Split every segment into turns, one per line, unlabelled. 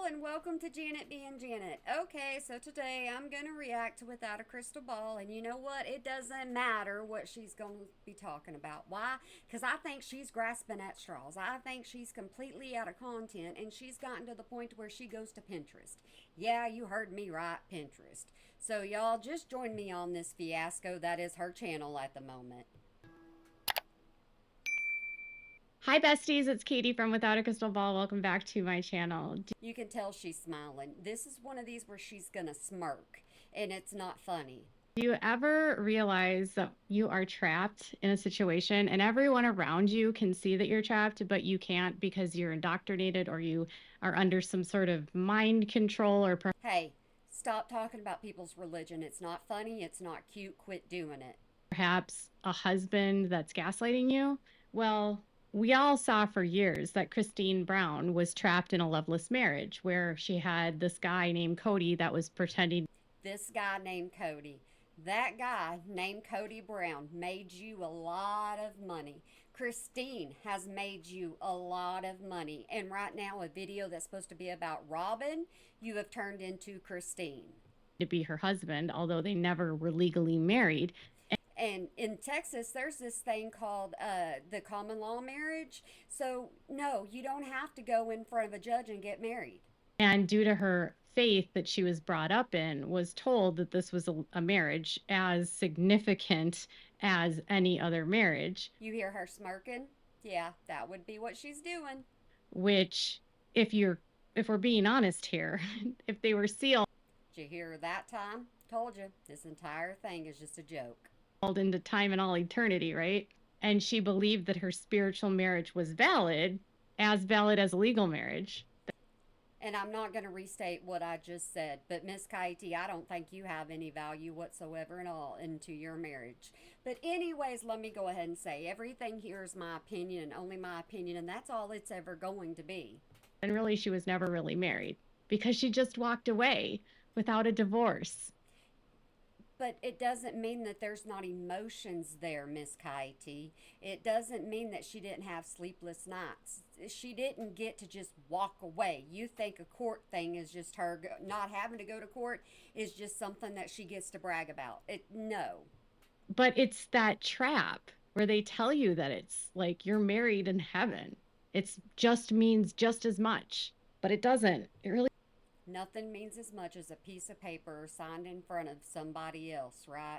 all, and welcome to Janet being Janet. Okay, so today I'm going to react to Without a Crystal Ball, and you know what? It doesn't matter what she's going to be talking about. Why? Because I think she's grasping at straws. I think she's completely out of content, and she's gotten to the point where she goes to Pinterest. Yeah, you heard me right, Pinterest. So, y'all, just join me on this fiasco that is her channel at the moment.
Hi, besties. It's Katie from Without a Crystal Ball. Welcome back to my channel.
You can tell she's smiling. This is one of these where she's going to smirk, and it's not funny.
Do you ever realize that you are trapped in a situation and everyone around you can see that you're trapped, but you can't because you're indoctrinated or you are under some sort of mind control or
Hey, stop talking about people's religion. It's not funny. It's not cute. Quit doing it.
perhaps a husband that's gaslighting you? Well, we all saw for years that Christine Brown was trapped in a loveless marriage where she had this guy named Cody that was pretending.
This guy named Cody. That guy named Cody Brown made you a lot of money. Christine has made you a lot of money. And right now, a video that's supposed to be about Robin, you have turned into Christine.
To be her husband, although they never were legally married.
And in Texas, there's this thing called the common law marriage. So, no, you don't have to go in front of a judge and get married.
And due to her faith that she was brought up in, was told that this was a marriage as significant as any other marriage.
You hear her smirking? Yeah, that would be what she's doing.
Which, if you're if we're being honest here, if they were sealed
Did you hear her that time? Told you, this entire thing is just a joke.
into time and all eternity, right? And she believed that her spiritual marriage was valid as a legal marriage.
And I'm not going to restate what I just said, but Miss Kaiti, I don't think you have any value whatsoever at all into your marriage. But, anyways, let me go ahead and say everything here is my opinion, only my opinion, and that's all it's ever going to be.
And really, she was never really married because she just walked away without a divorce.
But it doesn't mean that there's not emotions there, Miss Kaiti. It doesn't mean that she didn't have sleepless nights. She didn't get to just walk away. You think a court thing is just her not having to go to court is just something that she gets to brag about. No.
But it's that trap where they tell you that it's like you're married in heaven. It's just means just as much, but it doesn't. It really
Nothing means as much as a piece of paper signed in front of somebody else, right?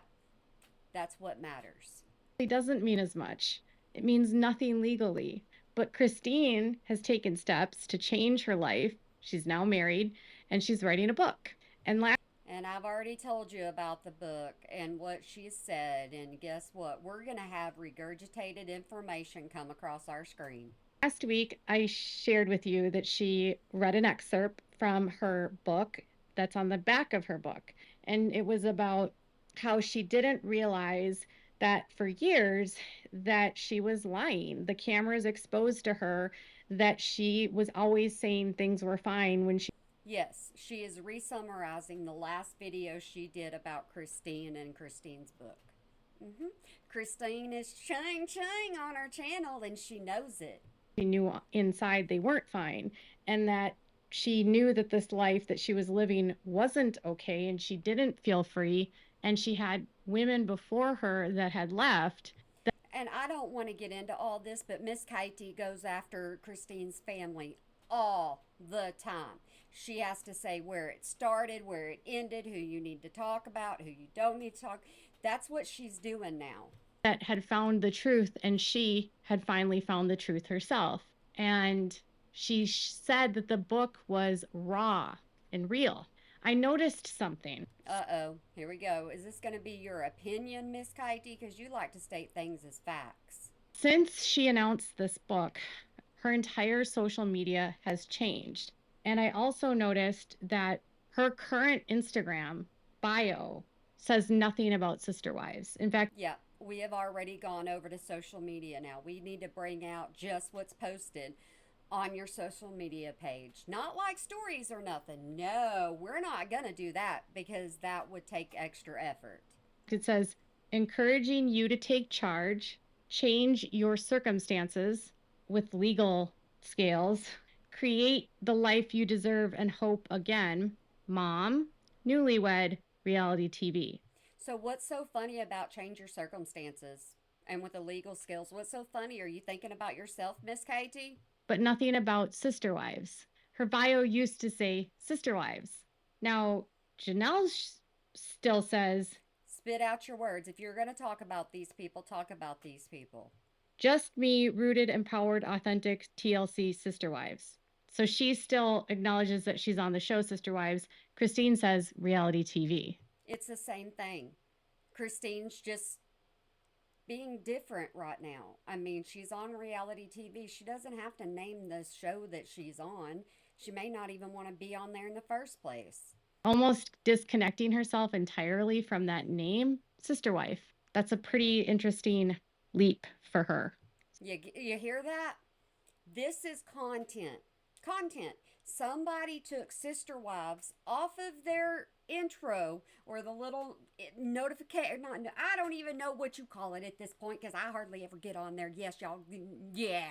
That's what matters.
doesn't mean as much. It means nothing legally. But Christine has taken steps to change her life. She's now married and she's writing a book. And
And I've already told you about the book and what she said. And guess what? We're going to have regurgitated information come across our screen.
last week, I shared with you that she read an excerpt from her book that's on the back of her book. And it was about how she didn't realize that for years that she was lying. The cameras exposed to her that she was always saying things were fine when she.
Yes, she is resummarizing the last video she did about Christine and Christine's book. Christine is ching on her channel and she knows it.
She knew inside they weren't fine, and that she knew that this life that she was living wasn't okay, and she didn't feel free, and she had women before her that had left.
And I don't want to get into all this, but Miss Katie goes after Christine's family all the time. She has to say where it started, where it ended, who you need to talk about, who you don't need to talk. That's what she's doing now.
That had found the truth, and she had finally found the truth herself. And she said that the book was raw and real. I noticed something.
Uh-oh, here we go. Is this going to be your opinion, Miss Katie? Because you like to state things as facts.
Since she announced this book, her entire social media has changed. And I also noticed that her current Instagram bio says nothing about Sister Wives. In fact,
yeah, we have already gone over to social media now. We need to bring out just what's posted on your social media page. Not like stories or nothing. No, we're not going to do that because that would take extra effort.
It says, encouraging you to take charge, change your circumstances with legal scales, Create the life you deserve and hope again. Mom, newlywed, reality TV.
So, what's so funny about change your circumstances? And with the legal skills, what's so funny? Are you thinking about yourself, Miss Katie?
But nothing about sister wives. Her bio used to say sister wives. Now, Janelle still says
Spit out your words. If you're going to talk about these people, talk about these people.
just me, rooted, empowered, authentic TLC sister wives. So she still acknowledges that she's on the show Sister Wives. Christine says reality TV.
It's the same thing. Christine's just being different right now. I mean, she's on reality TV. She doesn't have to name the show that she's on. She may not even want to be on there in the first place.
Almost disconnecting herself entirely from that name, sister wife. That's a pretty interesting leap for her.
You hear that? This is content. Content. Somebody took Sister Wives off of their intro or the little notification. Not, I don't even know what you call it at this point because I hardly ever get on there. Yes, y'all. Yeah,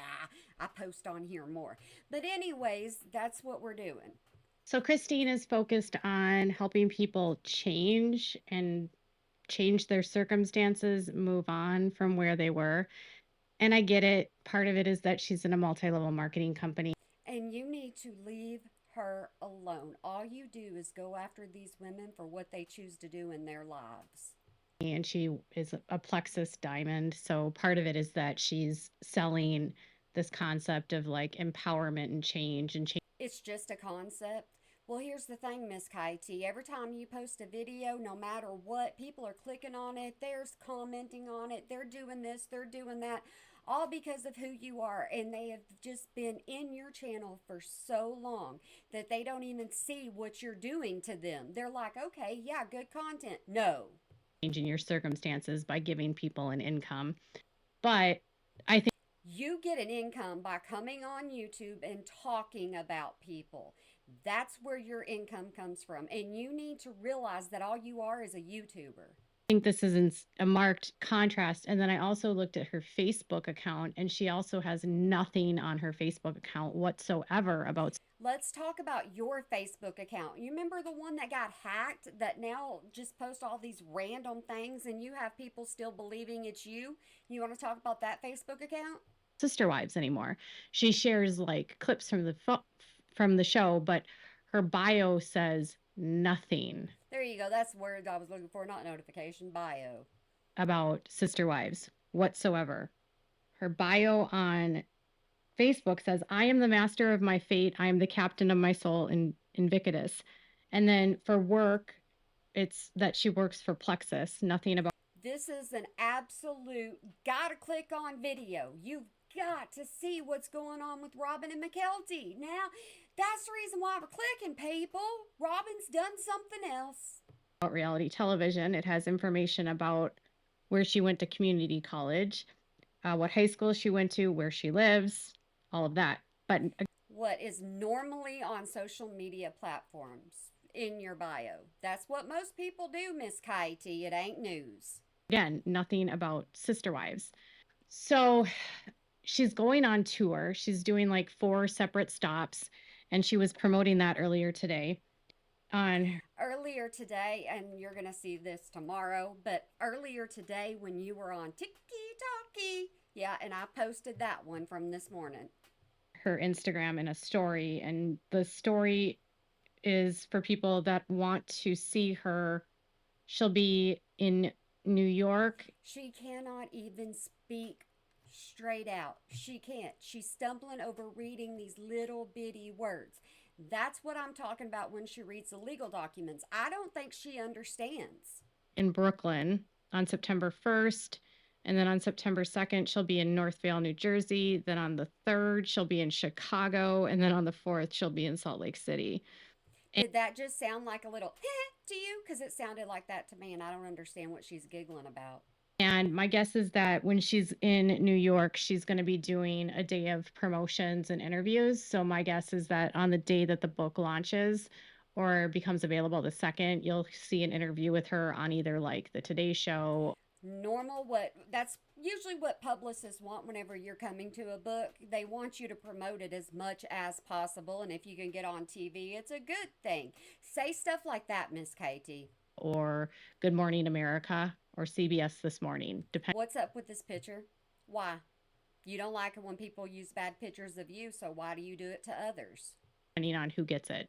I post on here more. But, anyways, that's what we're doing.
So, Christine is focused on helping people change and change their circumstances, move on from where they were. And I get it. Part of it is that she's in a multi-level marketing company.
And you need to leave her alone. All you do is go after these women for what they choose to do in their lives.
And she is a Plexus diamond. So part of it is that she's selling this concept of like empowerment and change and change.
It's just a concept. Well, here's the thing, Miss Katie. Every time you post a video, no matter what, people are clicking on it, they're commenting on it, they're doing this, they're doing that, all because of who you are. And they have just been in your channel for so long that they don't even see what you're doing to them. They're like, okay, yeah, good content. No.
Changing your circumstances by giving people an income. But I think
you get an income by coming on YouTube and talking about people. That's where your income comes from. And you need to realize that all you are is a YouTuber.
I think this is in a marked contrast. And then I also looked at her Facebook account, and she also has nothing on her Facebook account whatsoever about.
Let's talk about your Facebook account. You remember the one that got hacked that now just posts all these random things and you have people still believing it's you? You want to talk about that Facebook account?
Sister Wives anymore. She shares like clips from the show, but her bio says nothing.
There you go. That's the word I was looking for, not notification, bio.
About Sister Wives whatsoever. Her bio on Facebook says, I am the master of my fate. I am the captain of my soul in Invictus. And then for work, it's that she works for Plexus. Nothing about.
This is an absolute gotta click on video. You've got to see what's going on with Robin and Mykelti. Now, that's the reason why we're clicking, people. Robin's done something else.
About reality television. It has information about where she went to community college, what high school she went to, where she lives, all of that. But
what is normally on social media platforms in your bio. That's what most people do, Miss Katie. It ain't news.
Again, nothing about Sister Wives. So she's going on tour. She's doing like 4 separate stops, and she was promoting that earlier today.
Earlier today, and you're going to see this tomorrow, but earlier today when you were on TikTok, yeah, and I posted that one from this morning.
Her Instagram in a story, and the story is for people that want to see her. She'll be in New York.
She cannot even speak straight out. She can't. She's stumbling over reading these little bitty words. That's what I'm talking about when she reads the legal documents. I don't think she understands.
In Brooklyn on September 1st, and then on September 2nd, she'll be in Northvale, New Jersey. Then on the 3rd, she'll be in Chicago. And then on the 4th, she'll be in Salt Lake City.
Did that just sound like a little to you? Because it sounded like that to me, and I don't understand what she's giggling about.
And my guess is that when she's in New York, she's going to be doing a day of promotions and interviews. So my guess is that on the day that the book launches or becomes available the 2nd, you'll see an interview with her on either like the Today Show.
Normal, what that's usually what publicists want whenever you're coming to a book. They want you to promote it as much as possible, and if you can get on TV, it's a good thing. Say stuff like that, Miss Katie.
or Good Morning America or CBS This Morning,
What's up with this picture? Why? You don't like it when people use bad pictures of you, so why do you do it to others?
depending on who gets it.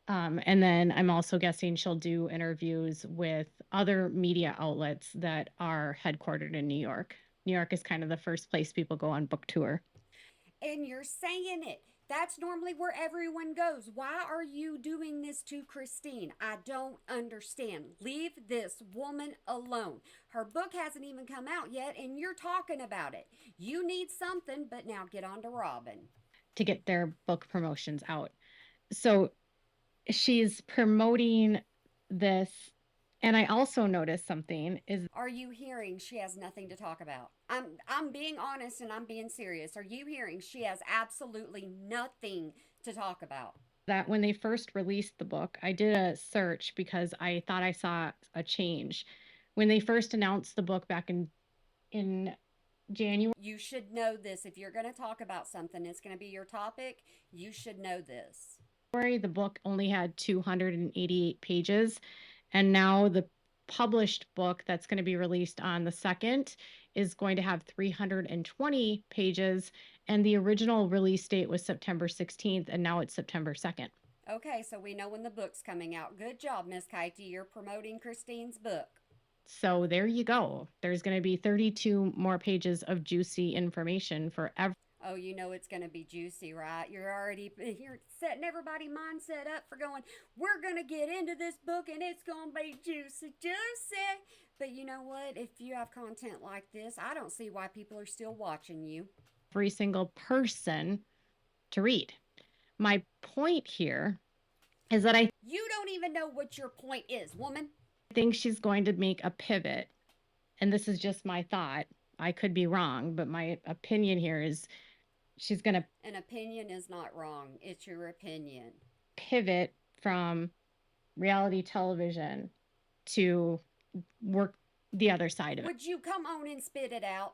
And then I'm also guessing she'll do interviews with other media outlets that are headquartered in New York. New York is kind of the first place people go on book tour.
And you're saying it. That's normally where everyone goes. Why are you doing this to Christine? I don't understand. Leave this woman alone. Her book hasn't even come out yet, and you're talking about it. You need something, but now get on to Robin.
To get their book promotions out. So she's promoting this. And I also noticed something is,
Are you hearing she has nothing to talk about? I'm being honest and I'm being serious. Are you hearing she has absolutely nothing to talk about?
that when they first released the book, I did a search because I thought I saw a change. When they first announced the book back in January,
You should know this. If you're going to talk about something, it's going to be your topic. You should know this.
the book only had 288 pages, and now the published book that's going to be released on the 2nd is going to have 320 pages, and the original release date was September 16th, and now it's September 2nd.
Okay, so we know when the book's coming out. Good job, Miss Katie. You're promoting Christine's book.
So there you go. There's going to be 32 more pages of juicy information for every.
Oh, you know it's going to be juicy, right? You're setting everybody mindset up for going, we're going to get into this book and it's going to be juicy, juicy. But you know what? If you have content like this, I don't see why people are still watching you.
Every single person to read. My point here is that I
You don't even know what your point is, woman.
think she's going to make a pivot. And this is just my thought. I could be wrong, but my opinion here is she's going to
An opinion is not wrong. It's your opinion.
pivot from reality television to work the other side of it.
Would you come on and spit it out?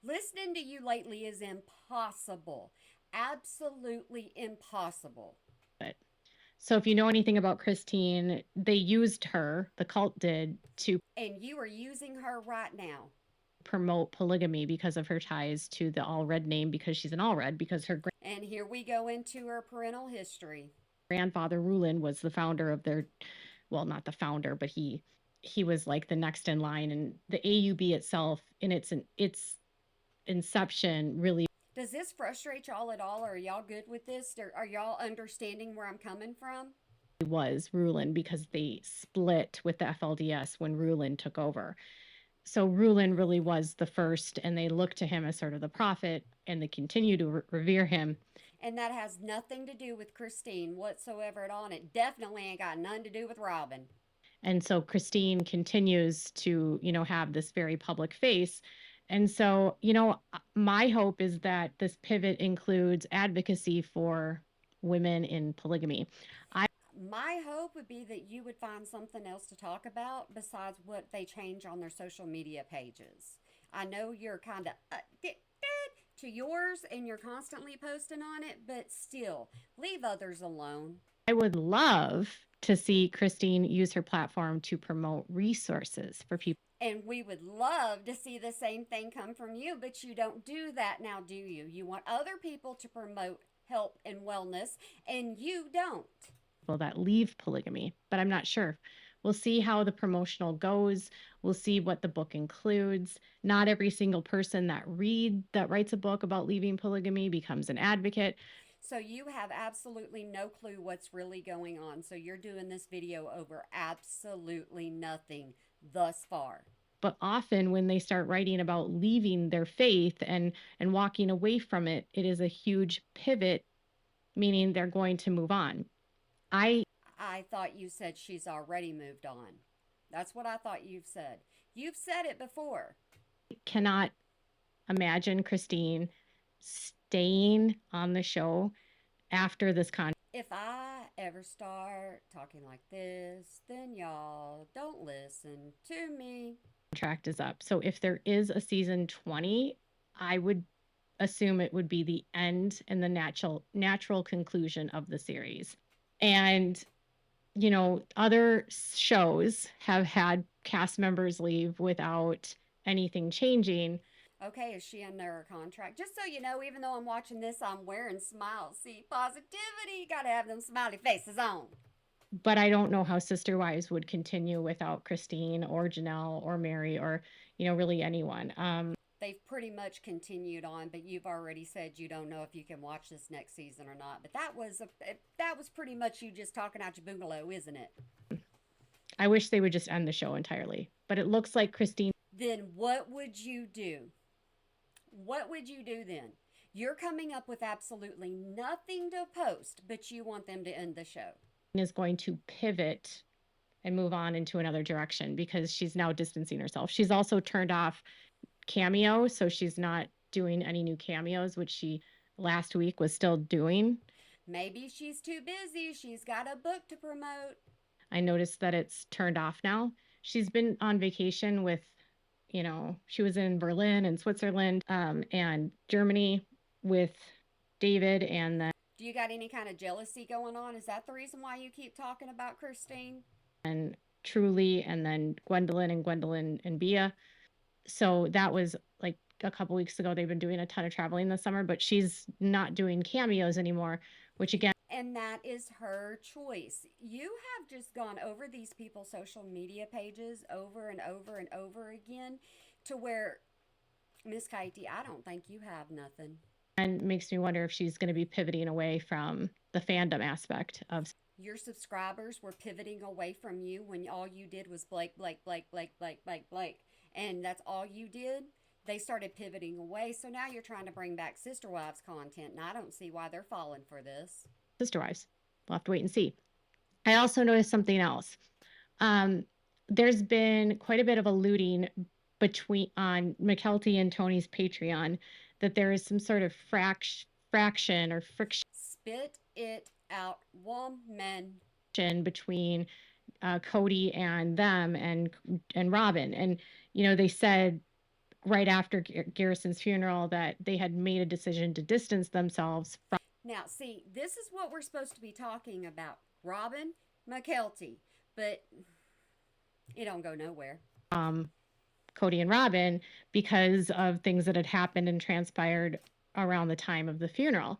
Listening to you lately is impossible. Absolutely impossible.
So if you know anything about Christine, they used her, the cult did, to
And you are using her right now.
promote polygamy because of her ties to the Allred name, because she's an Allred, because her
And here we go into her parental history.
grandfather Rulin was the founder of their, well, not the founder, but he was like the next in line. And the AUB itself, in its inception, really
Does this frustrate y'all at all? Or are y'all good with this? Are y'all understanding where I'm coming from?
was Rulin, because they split with the FLDS when Rulin took over. So Rulin really was the first, and they looked to him as sort of the prophet, and they continue to revere him.
And that has nothing to do with Christine whatsoever at all. And it definitely ain't got nothing to do with Robin.
And so Christine continues to, have this very public face. And so, my hope is that this pivot includes advocacy for women in polygamy.
My hope would be that you would find something else to talk about besides what they change on their social media pages. I know you're kind of to yours and you're constantly posting on it, but still, leave others alone.
I would love to see Christine use her platform to promote resources for people.
And we would love to see the same thing come from you, but you don't do that now, do you? You want other people to promote health and wellness, and you don't.
That leave polygamy, but I'm not sure. We'll see how the promotional goes. We'll see what the book includes. Not every single person that writes a book about leaving polygamy becomes an advocate.
So you have absolutely no clue what's really going on. So you're doing this video over absolutely nothing thus far.
But often when they start writing about leaving their faith and walking away from it, it is a huge pivot, meaning they're going to move on.
I thought you said she's already moved on. That's what I thought you've said. You've said it before.
Cannot imagine Christine staying on the show after this
If I ever start talking like this, then y'all don't listen to me.
contract is up. So if there is a season 20, I would assume it would be the end and the natural conclusion of the series. And other shows have had cast members leave without anything changing.
Okay, is she under a contract? Just so you know, even though I'm watching this, I'm wearing smiles. See, positivity. Gotta have them smiley faces on.
But I don't know how Sister Wives would continue without Christine or Janelle or Mary or, really anyone.
They've pretty much continued on, but you've already said you don't know if you can watch this next season or not. But that was pretty much you just talking out your boogaloo, isn't it?
I wish they would just end the show entirely. But it looks like Christine.
Then what would you do? What would you do then? You're coming up with absolutely nothing to post, but you want them to end the show.
Is going to pivot and move on into another direction because she's now distancing herself. She's also turned off Cameo, so she's not doing any new cameos, which she last week was still doing.
Maybe she's too busy. She's got a book to promote.
I noticed that it's turned off now. She's been on vacation with, she was in Berlin and Switzerland and Germany with David. And then,
do you got any kind of jealousy going on? Is that the reason why you keep talking about Christine?
And Truly, and then Gwendolyn and Bia. So that was like a couple weeks ago. They've been doing a ton of traveling this summer, but she's not doing cameos anymore, which again.
And that is her choice. You have just gone over these people's social media pages over and over and over again to where, Miss Katie, I don't think you have nothing.
And makes me wonder if she's going to be pivoting away from the fandom aspect of.
Your subscribers were pivoting away from you when all you did was Blake. And that's all you did. They started pivoting away. So now you're trying to bring back Sister Wives content. And I don't see why they're falling for this.
Sister Wives. We'll have to wait and see. I also noticed something else. There's been quite a bit of alluding on Mykelti and Tony's Patreon that there is some sort of fraction or friction.
Spit it out, woman.
Between Cody and them and Robin. And, they said right after Garrison's funeral that they had made a decision to distance themselves from.
Now, see, this is what we're supposed to be talking about. Robin, Mykelti, but it don't go nowhere.
Cody and Robin because of things that had happened and transpired around the time of the funeral.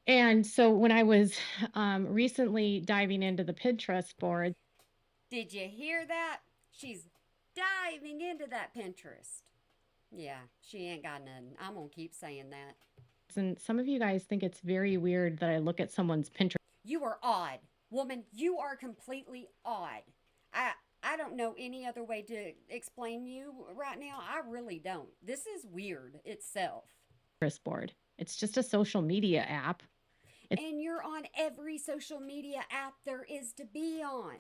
And so when I was recently diving into the Pinterest board.
Did you hear that? She's diving into that Pinterest. Yeah, she ain't got nothing. I'm going to keep saying that.
And some of you guys think it's very weird that I look at someone's Pinterest.
You are odd. Woman, you are completely odd. I don't know any other way to explain you right now. I really don't. This is weird itself.
Board. It's just a social media app.
And you're on every social media app there is to be on.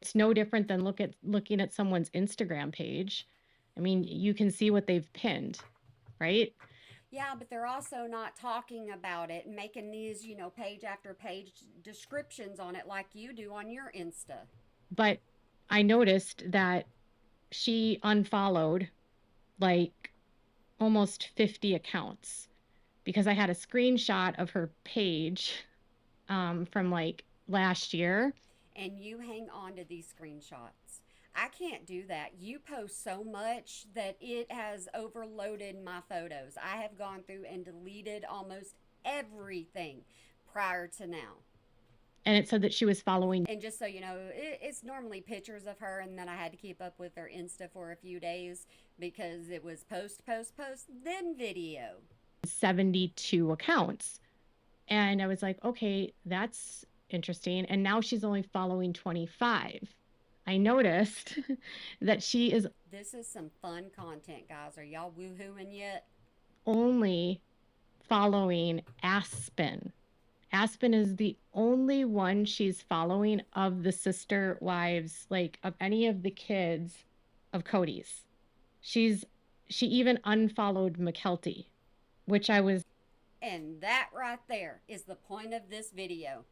It's no different than looking at someone's Instagram page. I mean, you can see what they've pinned, right?
Yeah, but they're also not talking about it and making these, page after page descriptions on it like you do on your Insta.
But I noticed that she unfollowed like almost 50 accounts because I had a screenshot of her page from like last year.
And you hang on to these screenshots. I can't do that. You post so much that it has overloaded my photos. I have gone through and deleted almost everything prior to now.
And it said that she was following.
And just so you know, it's normally pictures of her, and then I had to keep up with her Insta for a few days because it was post, then video.
72 accounts. And I was like, okay, that's interesting. And now she's only following 25. I noticed that she is.
This is some fun content, guys. Are y'all woohooing yet?
Only following Aspen. Aspen is the only one she's following of the Sister Wives, like of any of the kids of Cody's. She even unfollowed Mykelti, which I was.
And that right there is the point of this video.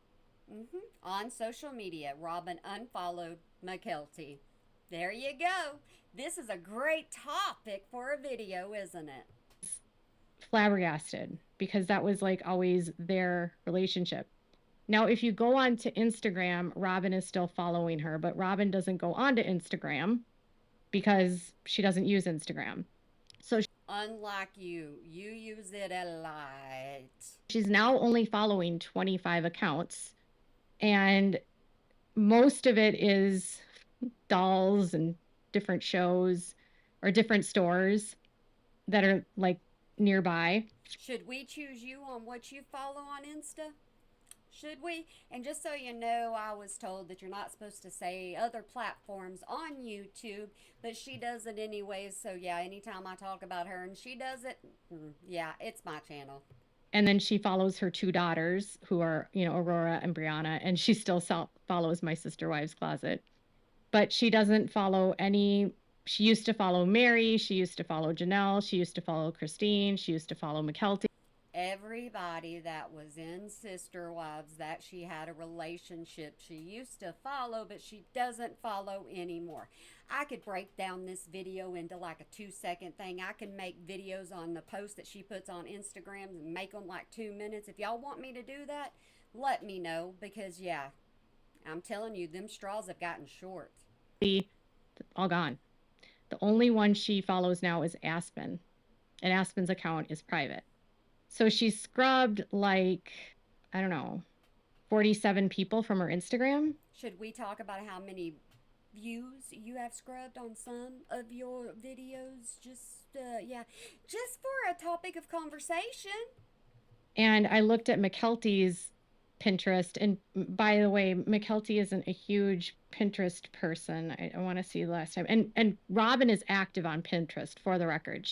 On social media, Robin unfollowed Mykelti. There you go. This is a great topic for a video, isn't it?
Flabbergasted because that was like always their relationship. Now, if you go on to Instagram, Robin is still following her, but Robin doesn't go on to Instagram because she doesn't use Instagram. So
Unlike you use it a lot.
she's now only following 25 accounts, and most of it is dolls and different shows or different stores that are like nearby.
Should we choose you on what you follow on Insta? Should we? And just so you know, I was told that you're not supposed to say other platforms on YouTube, but she does it anyways. So, yeah, anytime I talk about her and she does it, yeah, it's my channel.
And then she follows her two daughters who are, Aurora and Brianna, and she still follows My Sister Wives Closet. But she doesn't follow any. She used to follow Mary. She used to follow Janelle. She used to follow Christine. She used to follow McKelty.
Everybody that was in Sister Wives that she had a relationship she used to follow, but she doesn't follow anymore. I could break down this video into like a 2 second thing. I can make videos on the post that she puts on Instagram and make them like 2 minutes. If y'all want me to do that, let me know because, yeah, I'm telling you, them straws have gotten short.
All gone. The only one she follows now is Aspen, and Aspen's account is private. So she scrubbed like, I don't know, 47 people from her Instagram.
Should we talk about how many views you have scrubbed on some of your videos? Yeah, just for a topic of conversation.
And I looked at McKelty's Pinterest. And by the way, McKelty isn't a huge Pinterest person. I want to see the last time. And Robin is active on Pinterest, for the record.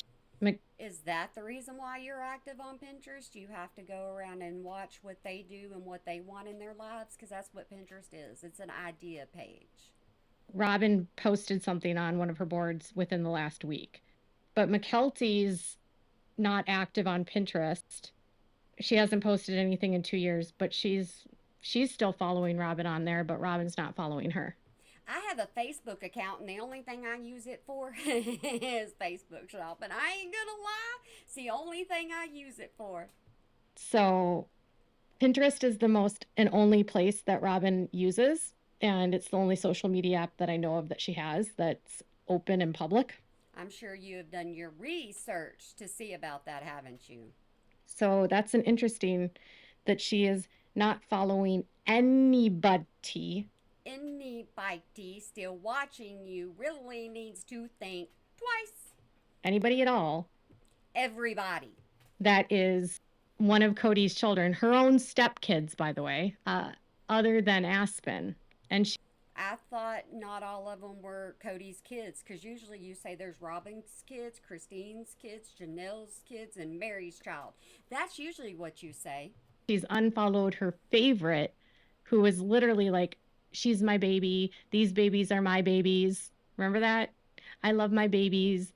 Is that the reason why you're active on Pinterest? You have to go around and watch what they do and what they want in their lives? Because that's what Pinterest is. It's an idea page.
Robin posted something on one of her boards within the last week. But McKelty's not active on Pinterest. She hasn't posted anything in 2 years, but she's still following Robin on there, but Robin's not following her.
I have a Facebook account, and the only thing I use it for is Facebook shopping. I ain't gonna lie, it's the only thing I use it for.
So Pinterest is the most and only place that Robin uses, and it's the only social media app that I know of that she has that's open and public.
I'm sure you have done your research to see about that, haven't you?
So that's an interesting that she is not following anybody.
Anybody still watching you really needs to think twice.
Anybody at all.
Everybody.
That is one of Cody's children, her own stepkids, by the way, other than Aspen. And
I thought not all of them were Cody's kids, because usually you say there's Robin's kids, Christine's kids, Janelle's kids, and Mary's child. That's usually what you say.
She's unfollowed her favorite, who was literally like, she's my baby. These babies are my babies. Remember that? I love my babies.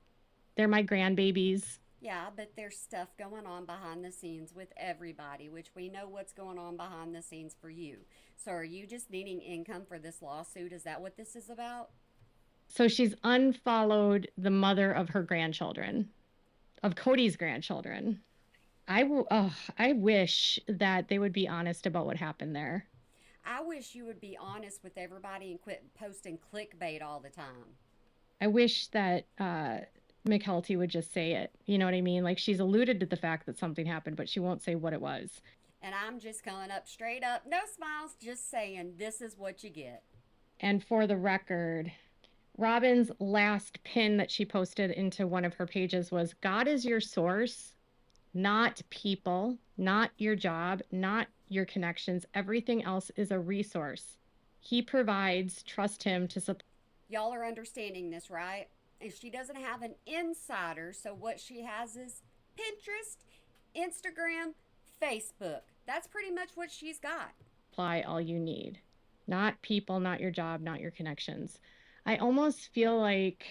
They're my grandbabies.
Yeah, but there's stuff going on behind the scenes with everybody, which we know what's going on behind the scenes for you. So are you just needing income for this lawsuit? Is that what this is about?
So she's unfollowed the mother of her grandchildren, of Cody's grandchildren. I wish that they would be honest about what happened there.
I wish you would be honest with everybody and quit posting clickbait all the time.
I wish that McKelty would just say it. You know what I mean? Like, she's alluded to the fact that something happened, but she won't say what it was.
And I'm just coming up straight up, no smiles, just saying this is what you get.
And for the record, Robin's last pin that she posted into one of her pages was, God is your source, not people, not your job, not your connections. Everything else is a resource. He provides, trust him to support.
Y'all are understanding this, right? And she doesn't have an insider, so what she has is Pinterest, Instagram, Facebook. That's pretty much what she's got.
Apply all you need. Not people, not your job, not your connections. I almost feel like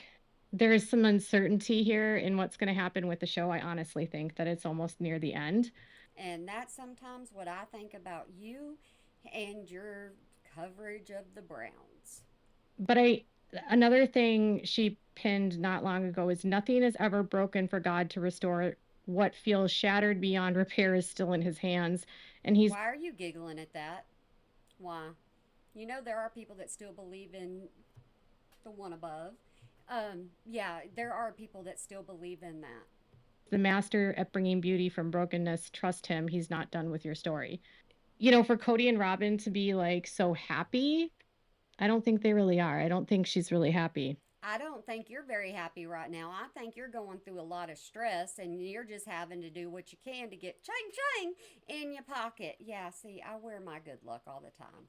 there is some uncertainty here in what's going to happen with the show. I honestly think that it's almost near the end.
And that's sometimes what I think about you and your coverage of the Browns.
But Another thing she pinned not long ago is nothing is ever broken for God to restore. What feels shattered beyond repair is still in his hands. And he's
Why are you giggling at that? Why? You know there are people that still believe in the one above. Yeah, there are people that still believe in that.
the master at bringing beauty from brokenness. Trust him. He's not done with your story. You know, for Cody and Robin to be like so happy, I don't think they really are. I don't think she's really happy.
I don't think you're very happy right now. I think you're going through a lot of stress and you're just having to do what you can to get ching ching in your pocket. Yeah, see, I wear my good luck all the time.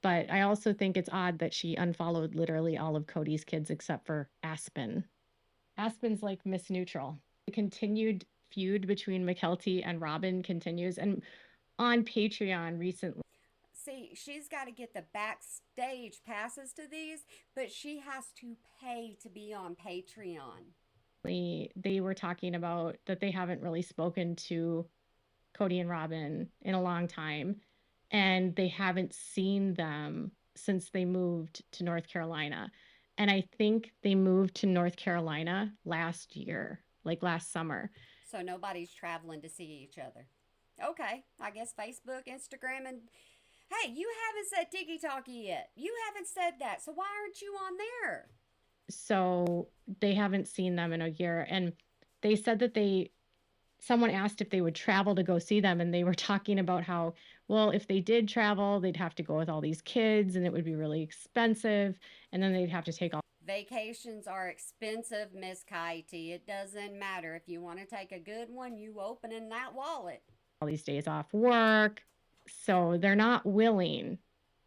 But I also think it's odd that she unfollowed literally all of Cody's kids except for Aspen. Aspen's like Miss Neutral. The continued feud between Mykelti and Robin continues. And on Patreon recently,
See, she's got to get the backstage passes to these, but she has to pay to be on Patreon.
they were talking about that they haven't really spoken to Cody and Robin in a long time. And they haven't seen them since they moved to North Carolina. And I think they moved to North Carolina last year, like last summer.
So nobody's traveling to see each other. Okay, I guess Facebook, Instagram, and hey, you haven't said Tiki Talkie yet. You haven't said that, so why aren't you on there?
So they haven't seen them in a year. And they said that someone asked if they would travel to go see them. And they were talking about how, well, if they did travel, they'd have to go with all these kids and it would be really expensive. And then they'd have to take
Vacations are expensive, Miss Kitey. It doesn't matter. If you want to take a good one, you open in that wallet.
all these days off work. So they're not willing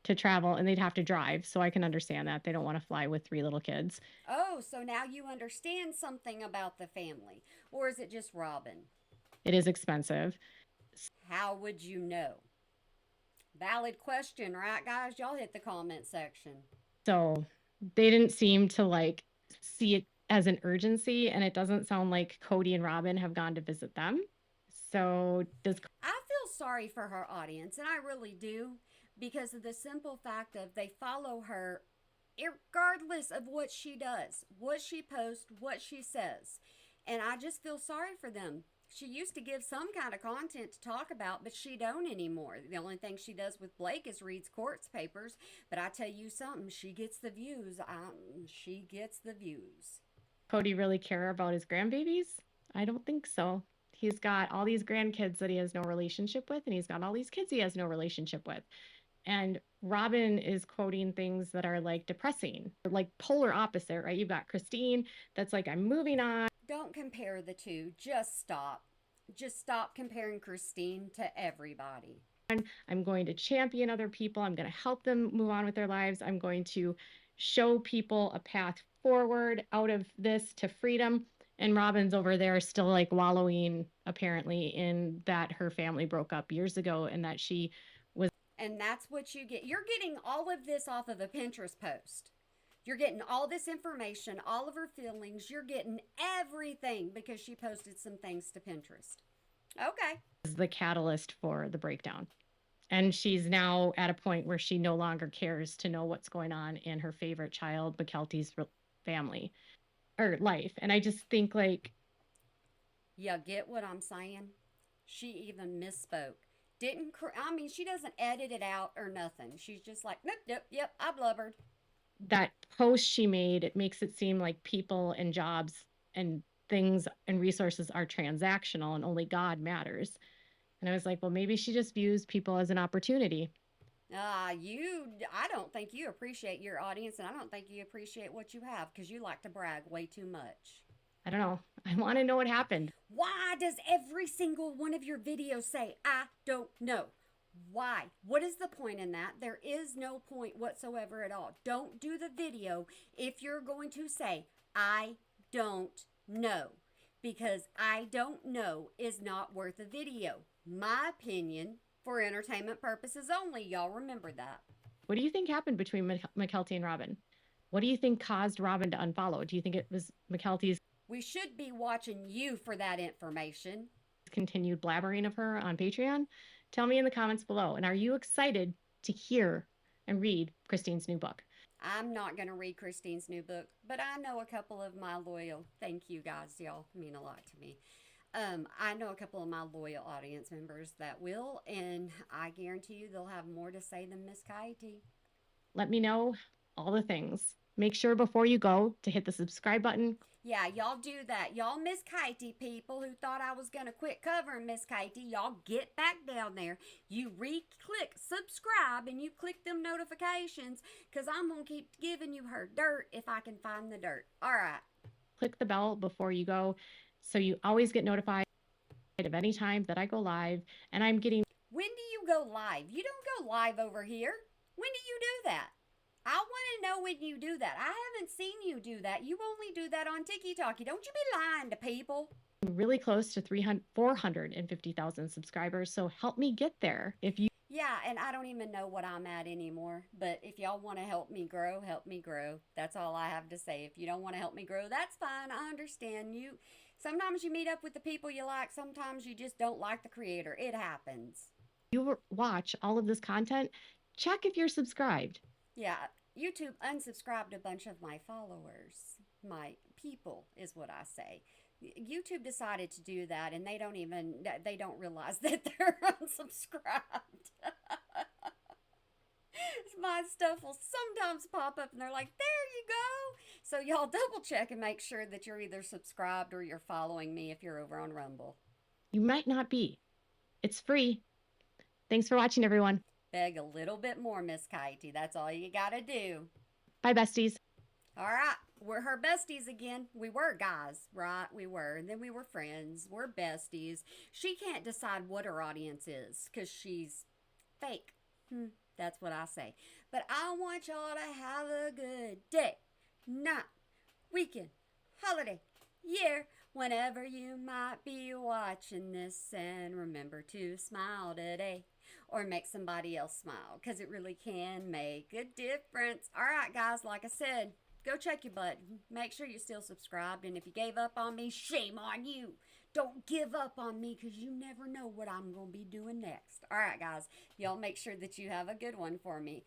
to travel and they'd have to drive. So I can understand that. They don't want to fly with three little kids.
Oh, so now you understand something about the family. Or is it just Robin?
It is expensive.
How would you know? Valid question, right, guys? Y'all hit the comment section.
So they didn't seem to like see it as an urgency. And it doesn't sound like Cody and Robin have gone to visit them. So does
I feel sorry for her audience, and I really do, because of the simple fact of they follow her regardless of what she does, what she posts, what she says. And I just feel sorry for them. She used to give some kind of content to talk about, but she don't anymore. The only thing she does with Blake is reads courts papers. But I tell you something, she gets the views. She gets the views.
Cody really care about his grandbabies? I don't think so. He's got all these grandkids that he has no relationship with, and he's got all these kids he has no relationship with. And Robin is quoting things that are like depressing, like polar opposite, right? You've got Christine that's like, I'm moving on.
Don't compare the two. Just stop. Just stop comparing Christine to everybody.
I'm going to champion other people. I'm going to help them move on with their lives. I'm going to show people a path forward out of this to freedom. And Robin's over there still like wallowing, apparently, in that her family broke up years ago and that she was.
And that's what you get. You're getting all of this off of a Pinterest post. You're getting all this information, all of her feelings. You're getting everything because she posted some things to Pinterest. Okay.
The catalyst for the breakdown. And she's now at a point where she no longer cares to know what's going on in her favorite child, Mykelti's family or life. And I just think like,
you get what I'm saying? She even misspoke. Didn't, I mean, she doesn't edit it out or nothing. She's just like, nope, nope, yep, I blubbered.
that post she made, it makes it seem like people and jobs and things and resources are transactional and only God matters. And I was like, well, maybe she just views people as an opportunity.
I don't think you appreciate your audience, and I don't think you appreciate what you have because you like to brag way too much.
I don't know. I want to know what happened.
Why does every single one of your videos say, I don't know? Why? What is the point in that? There is no point whatsoever at all. Don't do the video if you're going to say, I don't know. Because I don't know is not worth a video. My opinion, for entertainment purposes only. Y'all remember that.
What do you think happened between Mykelti and Robin? What do you think caused Robin to unfollow? Do you think it was Mykelti's
We should be watching you for that information.
continued blabbering of her on Patreon? Tell me in the comments below. And are you excited to hear and read Christine's new book?
I'm not going to read Christine's new book, but I know a couple of my loyal, thank you guys, y'all mean a lot to me. I know a couple of my loyal audience members that will, and I guarantee you they'll have more to say than Miss Katie.
Let me know all the things. Make sure before you go to hit the subscribe button.
Yeah, y'all do that. Y'all Miss Katie people who thought I was going to quit covering Miss Katie, y'all get back down there. You re-click subscribe and you click them notifications because I'm going to keep giving you her dirt if I can find the dirt. All right.
Click the bell before you go so you always get notified of any time that I go live. And I'm getting.
When do you go live? You don't go live over here. When do you do that? I want to know when you do that. I haven't seen you do that. You only do that on TikTok. Don't you be lying to people.
Really close to 450,000 subscribers. So help me get there. If you.
Yeah, and I don't even know what I'm at anymore. But if y'all want to help me grow, help me grow. That's all I have to say. If you don't want to help me grow, that's fine. I understand you. Sometimes you meet up with the people you like. Sometimes you just don't like the creator. It happens.
You watch all of this content, check if you're subscribed.
Yeah, YouTube unsubscribed a bunch of my followers. My people is what I say. YouTube decided to do that, and they don't realize that they're unsubscribed. My stuff will sometimes pop up and they're like, there you go. So y'all double check and make sure that you're either subscribed or you're following me if you're over on Rumble.
You might not be. It's free. Thanks for watching, everyone.
Beg a little bit more, Miss Katie. That's all you gotta do.
Bye, besties.
All right, we're her besties again. We were guys, right? We were. And then we were friends. We're besties. She can't decide what her audience is because she's fake. That's what I say. But I want y'all to have a good day, night, weekend, holiday, year, whenever you might be watching this. And remember to smile today or make somebody else smile because it really can make a difference. All right, guys, like I said, go check your butt. Make sure you're still subscribed. And if you gave up on me, shame on you. Don't give up on me because you never know what I'm going to be doing next. All right, guys. Y'all make sure that you have a good one for me.